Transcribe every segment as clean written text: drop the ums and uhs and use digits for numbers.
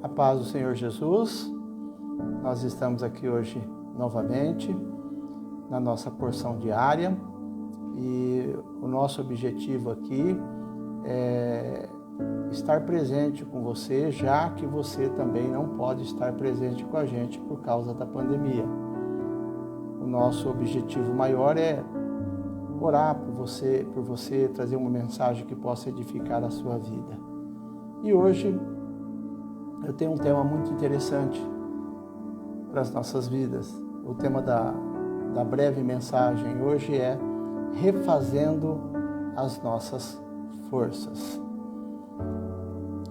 A paz do Senhor Jesus, nós estamos aqui hoje novamente na nossa porção diária e o nosso objetivo aqui é estar presente com você, já que você também não pode estar presente com a gente por causa da pandemia. O nosso objetivo maior é orar por você, trazer uma mensagem que possa edificar a sua vida. E hoje eu tenho um tema muito interessante para as nossas vidas. O tema da breve mensagem hoje é refazendo as nossas forças.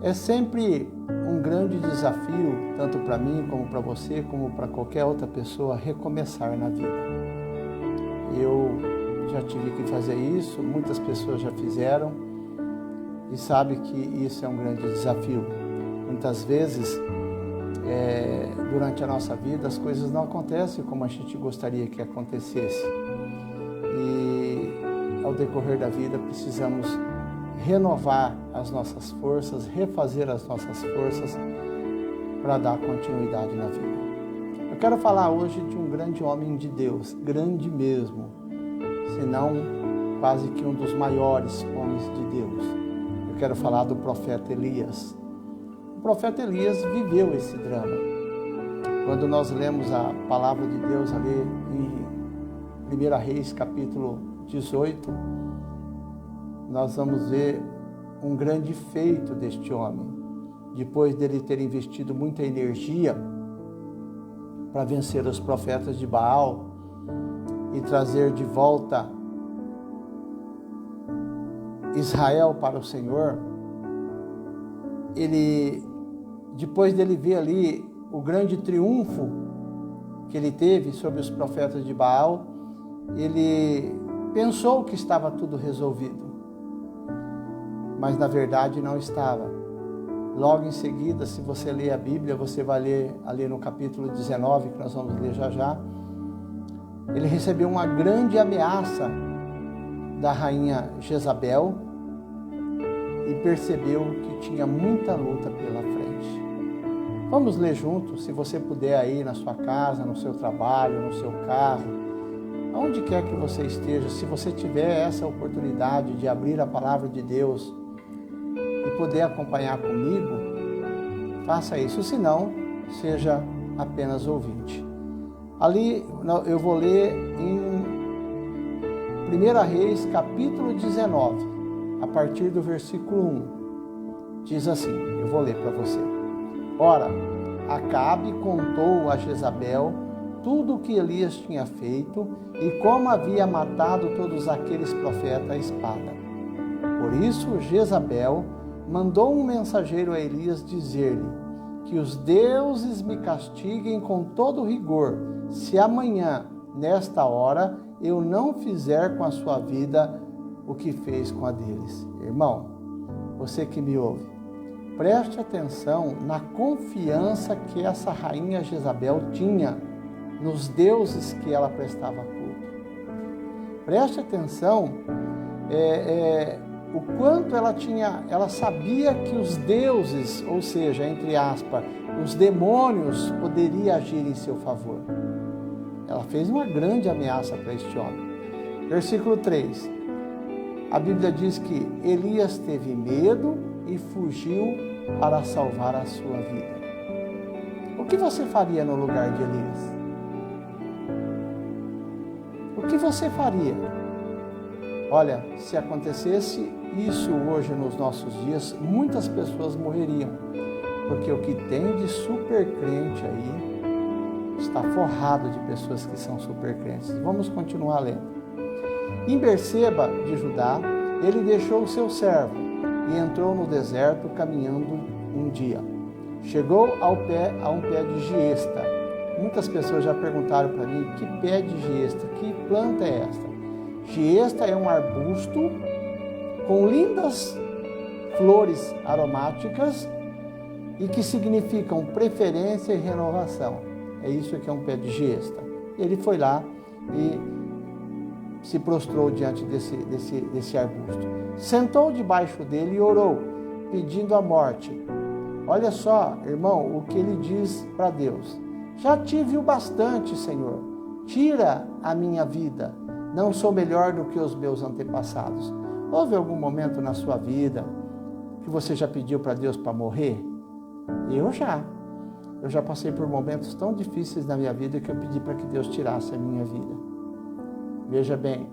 É sempre um grande desafio, tanto para mim, como para você, como para qualquer outra pessoa, recomeçar na vida. Eu já tive que fazer isso, muitas pessoas já fizeram e sabe que isso é um grande desafio. Muitas vezes, durante a nossa vida, as coisas não acontecem como a gente gostaria que acontecesse. E ao decorrer da vida, precisamos renovar as nossas forças, refazer as nossas forças para dar continuidade na vida. Eu quero falar hoje de um grande homem de Deus, grande mesmo, se não quase que um dos maiores homens de Deus. Eu quero falar do profeta Elias. O profeta Elias viveu esse drama. Quando nós lemos a palavra de Deus ali em 1 Reis, capítulo 18, nós vamos ver um grande feito deste homem. Depois dele ter investido muita energia para vencer os profetas de Baal e trazer de volta Israel para o Senhor, depois dele ver ali o grande triunfo que ele teve sobre os profetas de Baal, ele pensou que estava tudo resolvido. Mas na verdade não estava. Logo em seguida, se você ler a Bíblia, você vai ler ali no capítulo 19, que nós vamos ler já, ele recebeu uma grande ameaça da rainha Jezabel e percebeu que tinha muita luta pela frente. Vamos ler juntos, se você puder aí na sua casa, no seu trabalho, no seu carro, aonde quer que você esteja, se você tiver essa oportunidade de abrir a palavra de Deus e poder acompanhar comigo, faça isso, se não, seja apenas ouvinte. Ali eu vou ler em 1 Reis, capítulo 19, a partir do versículo 1. Diz assim, eu vou ler para você. Ora, Acabe contou a Jezabel tudo o que Elias tinha feito e como havia matado todos aqueles profetas à espada. Por isso, Jezabel mandou um mensageiro a Elias dizer-lhe que os deuses me castiguem com todo rigor, se amanhã, nesta hora, eu não fizer com a sua vida o que fez com a deles. Irmão, você que me ouve, preste atenção na confiança que essa rainha Jezabel tinha nos deuses que ela prestava culto. Preste atenção o quanto ela sabia que os deuses, ou seja, entre aspas, os demônios poderiam agir em seu favor. Ela fez uma grande ameaça para este homem. Versículo 3. A Bíblia diz que Elias teve medo e fugiu para salvar a sua vida. O que você faria no lugar de Elias? O que você faria? Olha, se acontecesse isso hoje nos nossos dias, muitas pessoas morreriam, porque o que tem de super crente aí está forrado de pessoas que são super crentes. Vamos continuar lendo. Em Berseba de Judá, ele deixou o seu servo e entrou no deserto caminhando um dia. Chegou a um pé de giesta. Muitas pessoas já perguntaram para mim, que pé de giesta? Que planta é esta? Giesta é um arbusto com lindas flores aromáticas e que significam preferência e renovação. É isso que é um pé de giesta. Ele foi lá e se prostrou diante desse arbusto. Sentou debaixo dele e orou, pedindo a morte. Olha só, irmão, o que ele diz para Deus. Já tive o bastante, Senhor. Tira a minha vida. Não sou melhor do que os meus antepassados. Houve algum momento na sua vida que você já pediu para Deus para morrer? Eu já passei por momentos tão difíceis na minha vida que eu pedi para que Deus tirasse a minha vida. Veja bem,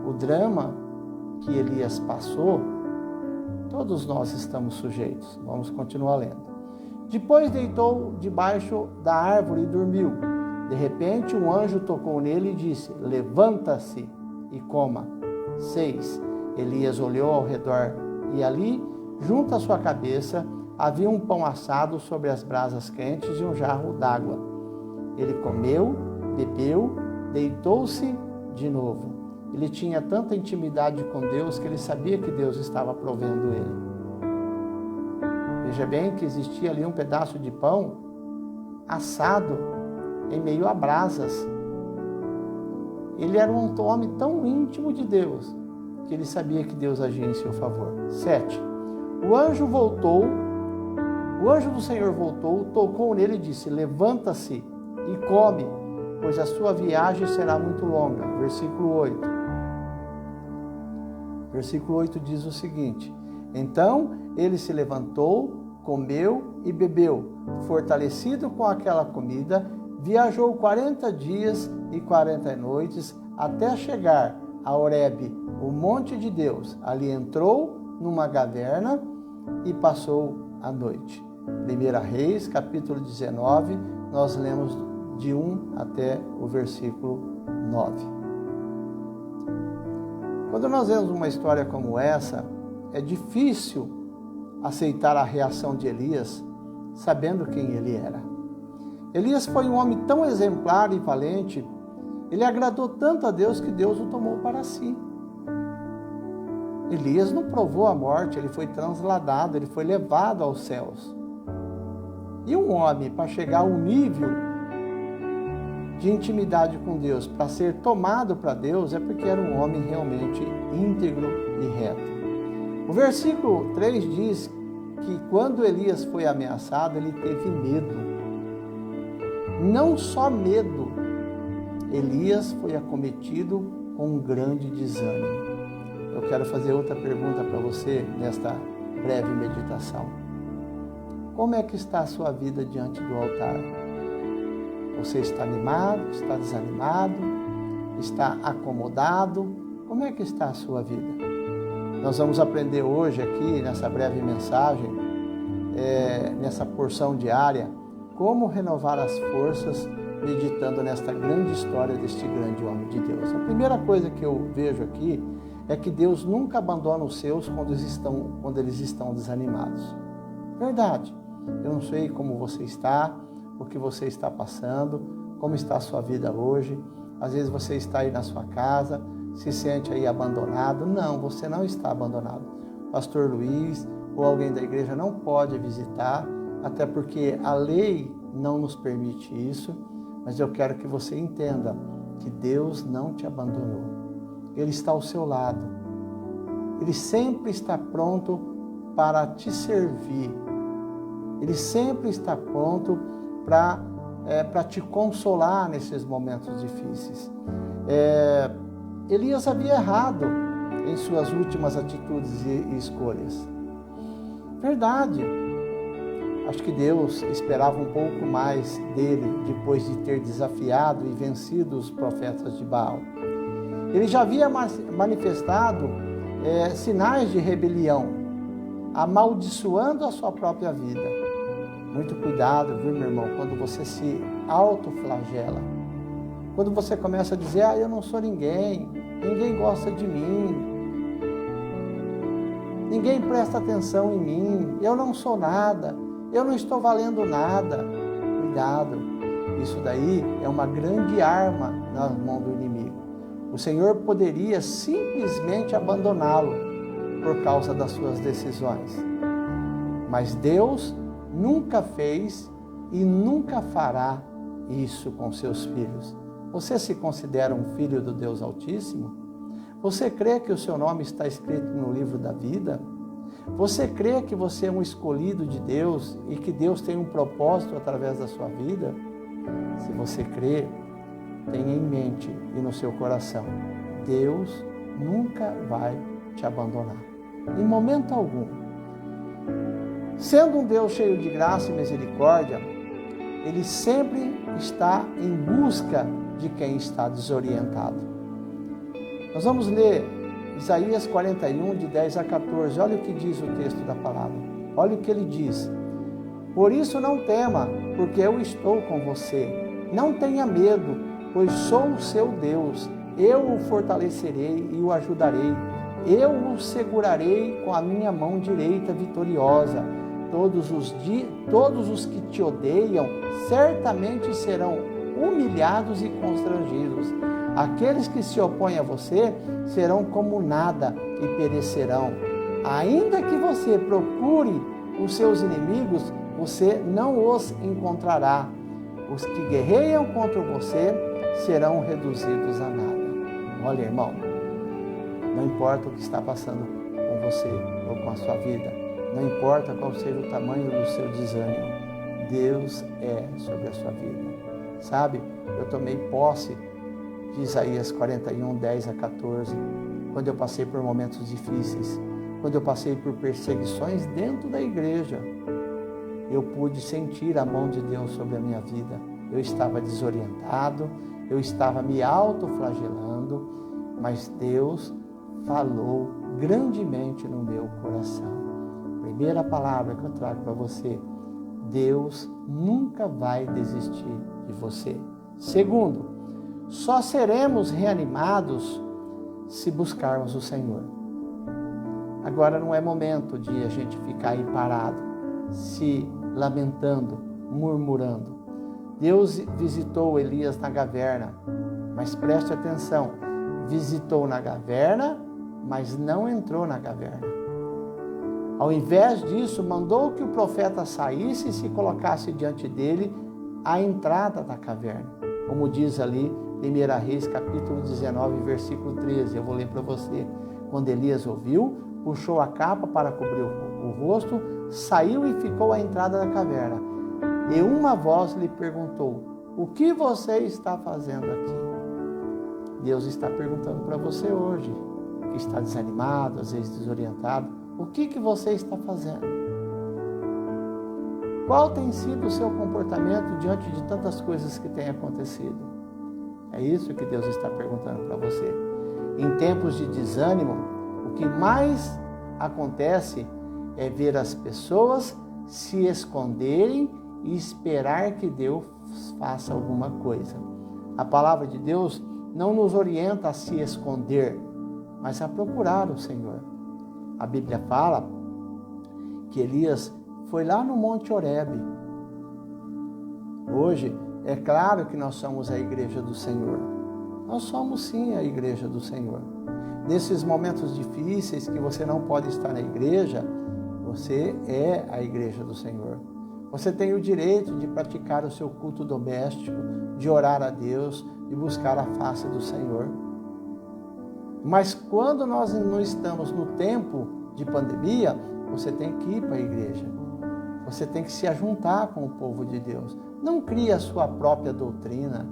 o drama que Elias passou, todos nós estamos sujeitos. Vamos continuar lendo. Depois deitou debaixo da árvore e dormiu. De repente, um anjo tocou nele e disse: levanta-se e coma. 6. Elias olhou ao redor e ali, junto à sua cabeça, havia um pão assado sobre as brasas quentes e um jarro d'água. Ele comeu, bebeu, deitou-se de novo. Ele tinha tanta intimidade com Deus que ele sabia que Deus estava provendo ele. Veja bem que existia ali um pedaço de pão assado em meio a brasas. Ele era um homem tão íntimo de Deus que ele sabia que Deus agia em seu favor. 7. O anjo do Senhor voltou, tocou nele e disse: levanta-se e come, pois a sua viagem será muito longa. Versículo 8. Versículo 8 diz o seguinte: então ele se levantou, comeu e bebeu. Fortalecido com aquela comida, viajou 40 dias e 40 noites até chegar a Horebe, o monte de Deus. Ali entrou numa caverna e passou a noite. 1 Reis, capítulo 19, nós lemos de 1 até o versículo 9. Quando nós vemos uma história como essa, é difícil aceitar a reação de Elias, sabendo quem ele era. Elias foi um homem tão exemplar e valente, ele agradou tanto a Deus que Deus o tomou para si. Elias não provou a morte, ele foi transladado, ele foi levado aos céus. E um homem, para chegar a um nível de intimidade com Deus, para ser tomado para Deus, é porque era um homem realmente íntegro e reto. O versículo 3 diz que quando Elias foi ameaçado, ele teve medo. Não só medo, Elias foi acometido com um grande desânimo. Eu quero fazer outra pergunta para você nesta breve meditação. Como é que está a sua vida diante do altar? Você está animado? Está desanimado? Está acomodado? Como é que está a sua vida? Nós vamos aprender hoje aqui, nessa breve mensagem, nessa porção diária, como renovar as forças meditando nesta grande história deste grande homem de Deus. A primeira coisa que eu vejo aqui é que Deus nunca abandona os seus quando eles estão desanimados. Verdade. Eu não sei como você está, o que você está passando, como está a sua vida hoje. Às vezes você está aí na sua casa, se sente aí abandonado. Não, você não está abandonado. Pastor Luiz ou alguém da igreja não pode visitar, até porque a lei não nos permite isso, mas eu quero que você entenda que Deus não te abandonou. Ele está ao seu lado. Ele sempre está pronto para te servir. Ele sempre está pronto para te consolar nesses momentos difíceis. Elias havia errado em suas últimas atitudes e escolhas. Verdade. Acho que Deus esperava um pouco mais dele depois de ter desafiado e vencido os profetas de Baal. Ele já havia manifestado sinais de rebelião, amaldiçoando a sua própria vida. Muito cuidado, viu, meu irmão, quando você se autoflagela. Quando você começa a dizer: eu não sou ninguém gosta de mim, ninguém presta atenção em mim, eu não sou nada, eu não estou valendo nada. Cuidado, isso daí é uma grande arma na mão do inimigo. O Senhor poderia simplesmente abandoná-lo por causa das suas decisões. Mas Deus nunca fez e nunca fará isso com seus filhos. Você se considera um filho do Deus Altíssimo? Você crê que o seu nome está escrito no livro da vida? Você crê que você é um escolhido de Deus e que Deus tem um propósito através da sua vida? Se você crê, tenha em mente e no seu coração, Deus nunca vai te abandonar, em momento algum. Sendo um Deus cheio de graça e misericórdia, Ele sempre está em busca de quem está desorientado. Nós vamos ler Isaías 41, de 10 a 14. Olha o que diz o texto da palavra. Olha o que ele diz. Por isso não tema, porque eu estou com você. Não tenha medo, pois sou o seu Deus. Eu o fortalecerei e o ajudarei. Eu o segurarei com a minha mão direita vitoriosa. Todos os que te odeiam certamente serão humilhados e constrangidos. Aqueles que se opõem a você serão como nada e perecerão. Ainda que você procure os seus inimigos, você não os encontrará. Os que guerreiam contra você serão reduzidos a nada. Olha, irmão, não importa o que está passando com você ou com a sua vida, não importa qual seja o tamanho do seu desânimo, Deus é sobre a sua vida. Sabe, eu tomei posse de Isaías 41, 10 a 14, quando eu passei por momentos difíceis, quando eu passei por perseguições dentro da igreja, eu pude sentir a mão de Deus sobre a minha vida. Eu estava desorientado, eu estava me autoflagelando, mas Deus falou grandemente no meu coração. Primeira palavra que eu trago para você: Deus nunca vai desistir de você. Segundo, só seremos reanimados se buscarmos o Senhor. Agora não é momento de a gente ficar aí parado, se lamentando, murmurando. Deus visitou Elias na caverna, mas preste atenção, visitou na caverna, mas não entrou na caverna. Ao invés disso, mandou que o profeta saísse e se colocasse diante dele à entrada da caverna. Como diz ali, 1 Reis, capítulo 19, versículo 13. Eu vou ler para você. Quando Elias ouviu, puxou a capa para cobrir o rosto, saiu e ficou à entrada da caverna. E uma voz lhe perguntou: o que você está fazendo aqui? Deus está perguntando para você hoje, que está desanimado, às vezes desorientado: o que você está fazendo? Qual tem sido o seu comportamento diante de tantas coisas que têm acontecido? É isso que Deus está perguntando para você. Em tempos de desânimo, o que mais acontece é ver as pessoas se esconderem e esperar que Deus faça alguma coisa. A palavra de Deus não nos orienta a se esconder, mas a procurar o Senhor. A Bíblia fala que Elias foi lá no Monte Horebe. Hoje, é claro que nós somos a igreja do Senhor. Nós somos sim a igreja do Senhor. Nesses momentos difíceis que você não pode estar na igreja, você é a igreja do Senhor. Você tem o direito de praticar o seu culto doméstico, de orar a Deus e buscar a face do Senhor. Mas quando nós não estamos no tempo de pandemia, você tem que ir para a igreja. Você tem que se ajuntar com o povo de Deus. Não crie a sua própria doutrina.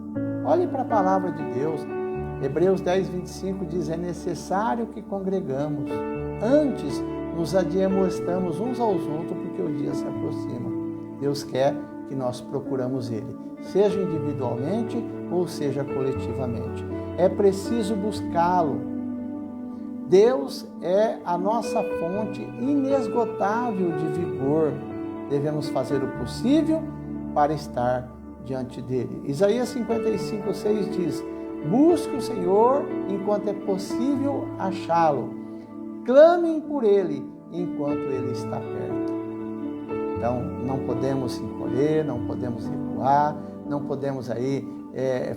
Olhe para a palavra de Deus. Hebreus 10, 25 diz: é necessário que congregamos. Antes nos admoestamos uns aos outros, porque o dia se aproxima. Deus quer que nós procuramos Ele, seja individualmente ou seja coletivamente. É preciso buscá-lo. Deus é a nossa fonte inesgotável de vigor. Devemos fazer o possível para estar diante dele. Isaías 55, 6 diz: busque o Senhor enquanto é possível achá-lo. Clamem por ele enquanto ele está perto. Então, não podemos se encolher, não podemos recuar, não podemos aí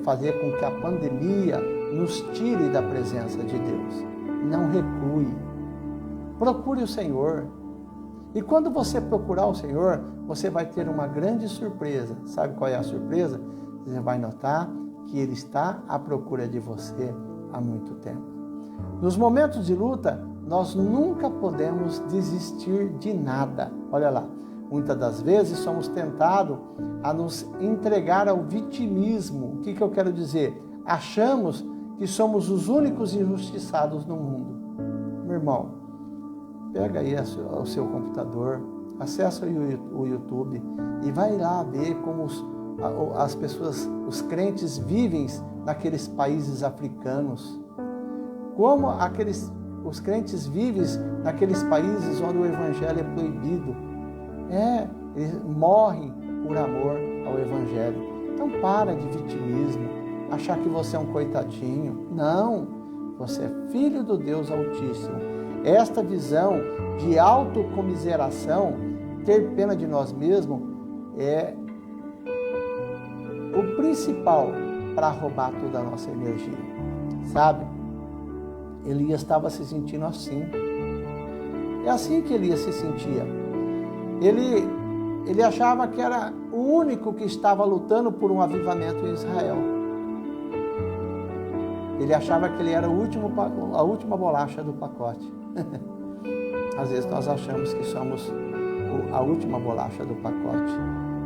fazer com que a pandemia nos tire da presença de Deus. Não recue. Procure o Senhor. E quando você procurar o Senhor, você vai ter uma grande surpresa. Sabe qual é a surpresa? Você vai notar que Ele está à procura de você há muito tempo. Nos momentos de luta, nós nunca podemos desistir de nada. Olha lá, muitas das vezes somos tentados a nos entregar ao vitimismo. O que eu quero dizer? Achamos que somos os únicos injustiçados no mundo. Meu irmão, pega aí o seu computador, acessa o YouTube e vai lá ver como as pessoas, os crentes vivem naqueles países africanos. Como os crentes vivem naqueles países onde o evangelho é proibido. Eles morrem por amor ao evangelho. Então para de vitimismo, achar que você é um coitadinho. Não, você é filho do Deus Altíssimo. Esta visão de autocomiseração, ter pena de nós mesmos, é o principal para roubar toda a nossa energia. Sabe? Elias estava se sentindo assim. É assim que Elias se sentia. Ele achava que era o único que estava lutando por um avivamento em Israel. Ele achava que ele era a última bolacha do pacote. Às vezes nós achamos que somos a última bolacha do pacote.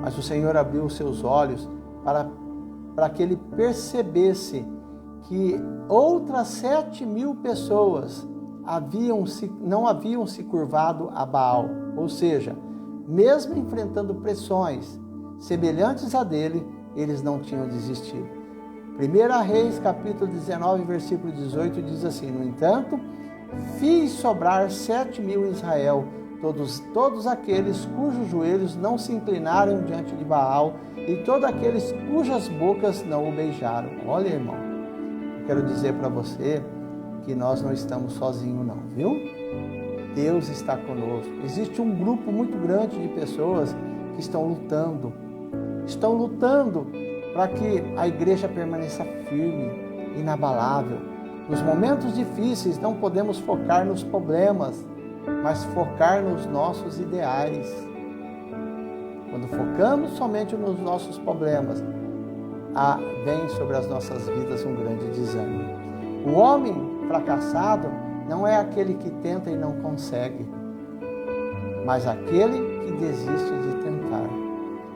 Mas o Senhor abriu os seus olhos para que ele percebesse que outras 7.000 pessoas não haviam se curvado a Baal. Ou seja, mesmo enfrentando pressões semelhantes a dele, eles não tinham desistido. 1 Reis, capítulo 19, versículo 18, diz assim: no entanto, fiz sobrar 7.000 em Israel, todos aqueles cujos joelhos não se inclinaram diante de Baal, e todos aqueles cujas bocas não o beijaram. Olha, irmão, eu quero dizer para você que nós não estamos sozinhos não, viu? Deus está conosco. Existe um grupo muito grande de pessoas que estão lutando para que a igreja permaneça firme, inabalável. Nos momentos difíceis não podemos focar nos problemas, mas focar nos nossos ideais. Quando focamos somente nos nossos problemas, vem sobre as nossas vidas um grande desânimo. O homem fracassado não é aquele que tenta e não consegue, mas aquele que desiste de tentar.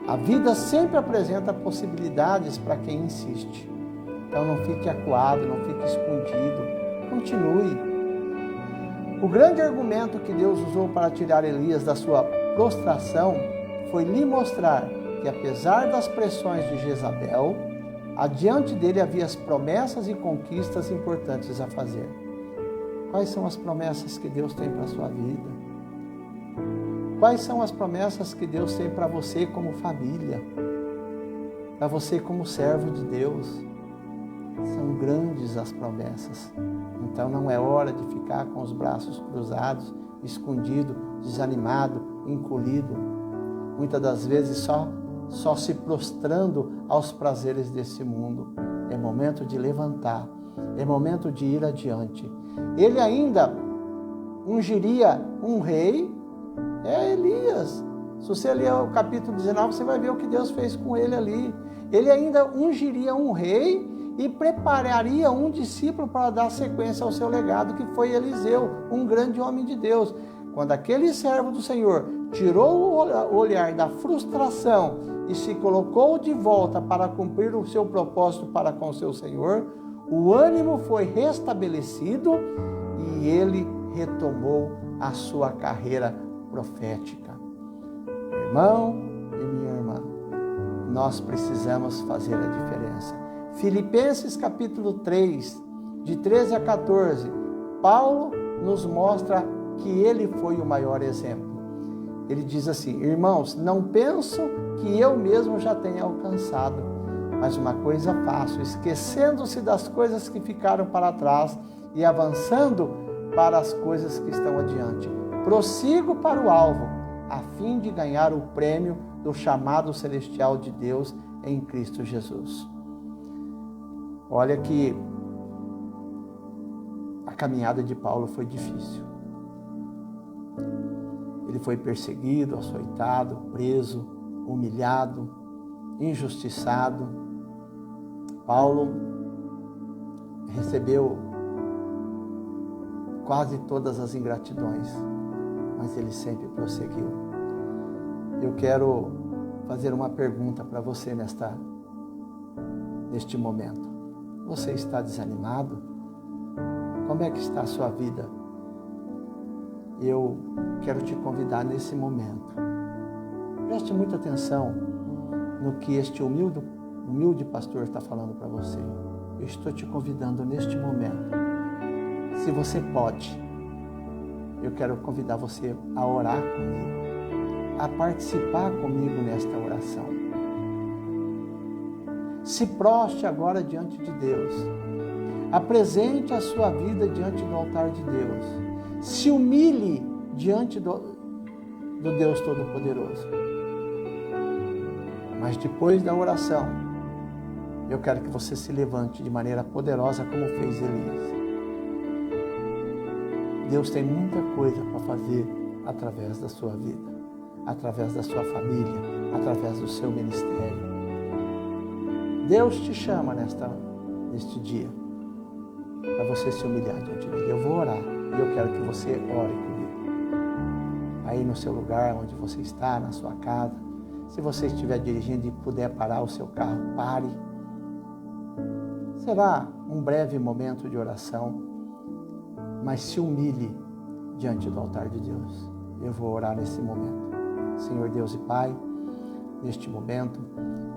A vida sempre apresenta possibilidades para quem insiste. Então não fique acuado, não fique escondido, continue. O grande argumento que Deus usou para tirar Elias da sua prostração foi lhe mostrar que, apesar das pressões de Jezabel, adiante dele havia as promessas e conquistas importantes a fazer. Quais são as promessas que Deus tem para a sua vida? Quais são as promessas que Deus tem para você como família? Para você como servo de Deus? São grandes as promessas. Então não é hora de ficar com os braços cruzados, escondido, desanimado, encolhido. Muitas das vezes só se prostrando aos prazeres desse mundo. É momento de levantar. É momento de ir adiante. Ele ainda ungiria um rei. Elias. Se você ler o capítulo 19, você vai ver o que Deus fez com ele ali. Ele ainda ungiria um rei e prepararia um discípulo para dar sequência ao seu legado, que foi Eliseu, um grande homem de Deus. Quando aquele servo do Senhor tirou o olhar da frustração e se colocou de volta para cumprir o seu propósito para com o seu Senhor, o ânimo foi restabelecido e ele retomou a sua carreira profética. Irmão e minha irmã, nós precisamos fazer a diferença. Filipenses capítulo 3, de 13 a 14, Paulo nos mostra que ele foi o maior exemplo. Ele diz assim: irmãos, não penso que eu mesmo já tenha alcançado, mas uma coisa faço, esquecendo-se das coisas que ficaram para trás e avançando para as coisas que estão adiante. Prossigo para o alvo, a fim de ganhar o prêmio do chamado celestial de Deus em Cristo Jesus. Olha que a caminhada de Paulo foi difícil. Ele foi perseguido, açoitado, preso, humilhado, injustiçado. Paulo recebeu quase todas as ingratidões, mas ele sempre prosseguiu. Eu quero fazer uma pergunta para você neste momento. Você está desanimado? Como é que está a sua vida? Eu quero te convidar nesse momento. Preste muita atenção no que este humilde pastor está falando para você. Eu estou te convidando neste momento. Se você pode, eu quero convidar você a orar comigo, a participar comigo nesta oração. Se prostre agora diante de Deus. Apresente a sua vida diante do altar de Deus. Se humilhe diante do Deus Todo-Poderoso. Mas depois da oração, eu quero que você se levante de maneira poderosa como fez Elias. Deus tem muita coisa para fazer através da sua vida, através da sua família, através do seu ministério. Deus te chama neste dia para você se humilhar diante dele. Eu vou orar e eu quero que você ore comigo. Aí no seu lugar, onde você está, na sua casa, se você estiver dirigindo e puder parar o seu carro, pare. Será um breve momento de oração, mas se humilhe diante do altar de Deus. Eu vou orar nesse momento. Senhor Deus e Pai, neste momento,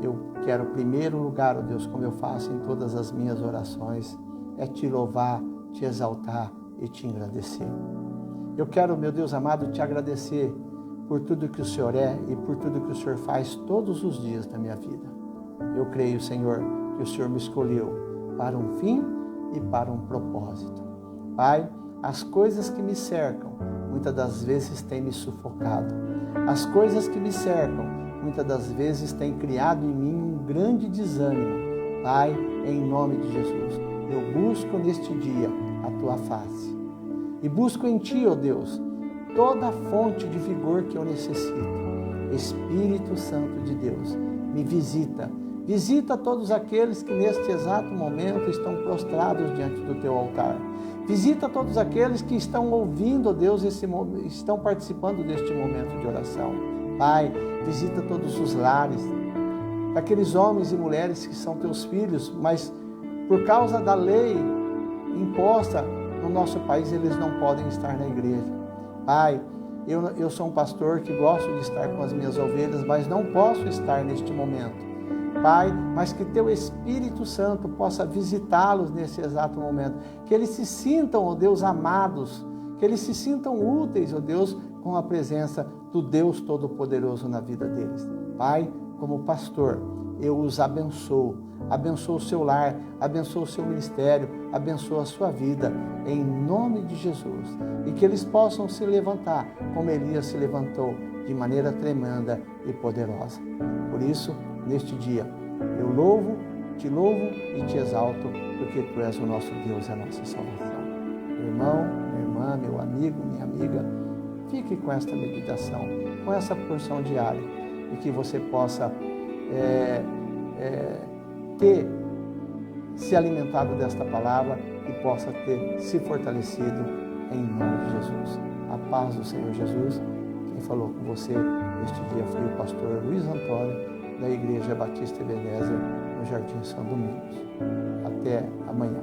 eu quero, em primeiro lugar, ó Deus, como eu faço em todas as minhas orações, é te louvar, te exaltar e te agradecer. Eu quero, meu Deus amado, te agradecer por tudo que o Senhor é e por tudo que o Senhor faz todos os dias da minha vida. Eu creio, Senhor, que o Senhor me escolheu para um fim e para um propósito. Pai, as coisas que me cercam, muitas das vezes têm me sufocado. As coisas que me cercam, muitas das vezes têm criado em mim um grande desânimo. Pai, em nome de Jesus, eu busco neste dia a Tua face. E busco em Ti, ó Deus, toda a fonte de vigor que eu necessito. Espírito Santo de Deus, me visita. Visita todos aqueles que neste exato momento estão prostrados diante do Teu altar. Visita todos aqueles que estão ouvindo, ó Deus, estão participando deste momento de oração. Pai, visita todos os lares, aqueles homens e mulheres que são Teus filhos, mas por causa da lei imposta no nosso país, eles não podem estar na igreja. Pai, eu sou um pastor que gosto de estar com as minhas ovelhas, mas não posso estar neste momento. Pai, mas que Teu Espírito Santo possa visitá-los nesse exato momento. Que eles se sintam, ó Deus, amados. Que eles se sintam úteis, ó Deus, com a presença do Deus Todo-Poderoso na vida deles. Pai, como pastor, eu os abençoo. Abençoa o seu lar, abençoa o seu ministério, abençoa a sua vida, em nome de Jesus. E que eles possam se levantar, como Elias se levantou, de maneira tremenda e poderosa. Por isso, neste dia, eu te louvo e te exalto, porque Tu és o nosso Deus e a nossa salvação. Meu irmão, minha irmã, meu amigo, minha amiga, fique com esta meditação, com essa porção diária, e que você possa ter se alimentado desta palavra e possa ter se fortalecido em nome de Jesus. A paz do Senhor Jesus. Quem falou com você este dia foi o pastor Luiz Antônio, da Igreja Batista Ebenezer, no Jardim São Domingos. Até amanhã.